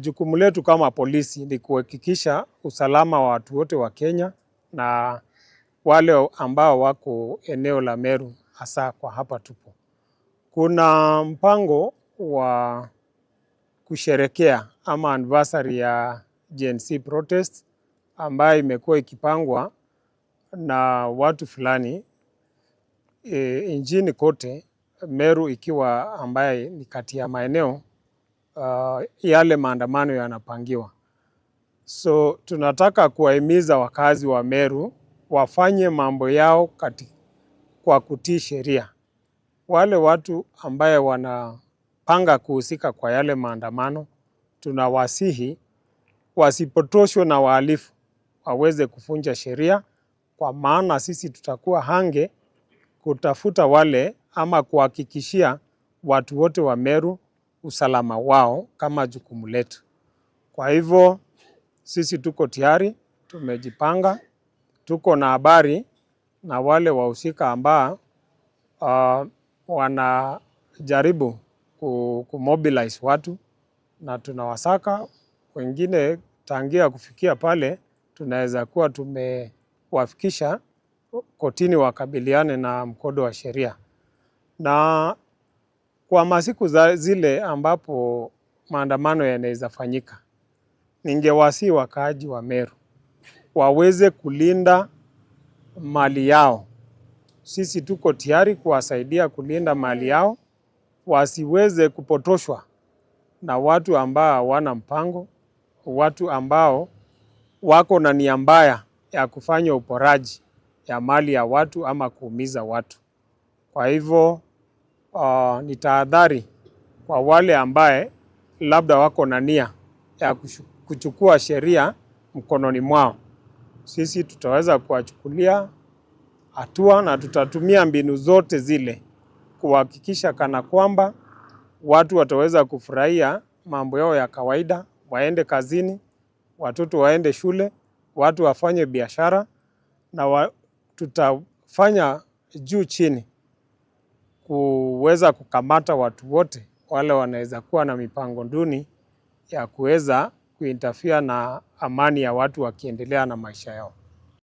jukumu letu kama polisi ni kuhakikisha usalama wa watu wote wa Kenya na wale ambao wako eneo la Meru, hasa kwa hapa tupo. Kuna mpango wa kusherekea ama anniversary ya Gen Z protest ambayo imekuwa ikipangwa na watu fulani nchini kote, Meru ikiwa ambaye ni kati ya maeneo yale maandamano yanapangiwa. So tunataka kuwahimiza wakazi wa Meru wafanye mambo yao kwa kutii sheria. Wale watu ambaye wanapanga kuhusika kwa yale maandamano, tunawasihi wasipotoshwe na wahalifu, waweze kuvunja sheria, kwa maana sisi tutakuwa hange kutafuta wale ama kuhakikishia watu wote wa Meru usalama wao kama jukumu letu. Kwa hivyo sisi tuko tayari, tumejipanga, tuko na habari na wale wahusika ambao wanajaribu kumobilize watu, na tunawasaka. Wengine tangia kufikia pale tunaweza kuwa tumewafikisha kotini wakabiliane na mkondo wa sheria. Na kwa masiku zile ambapo maandamano yanaweza fanyika, ningewasihi wakaaji wa Meru waweze kulinda mali yao. Sisi tuko tayari kuwasaidia kulinda mali yao, wasiweze kupotoshwa na watu ambao hawana mpango, watu ambao wako na nia mbaya ya kufanya uporaji ya mali ya watu ama kuumiza watu. Kwa hivyo ni tahadhari kwa wale ambaye labda wako na nia ya kuchukua sheria mkononi mwao. Sisi tutaweza kuwachukulia hatua na tutatumia mbinu zote zile kuhakikisha kana kwamba watu wataweza kufurahia mambo yao ya kawaida, waende kazini, watoto waende shule, watu wafanye biashara, na tutafanya juu chini kuweza kukamata watu wote wale wanaweza kuwa na mipango duni ya kuweza kuinterfere na amani ya watu wakiendelea na maisha yao.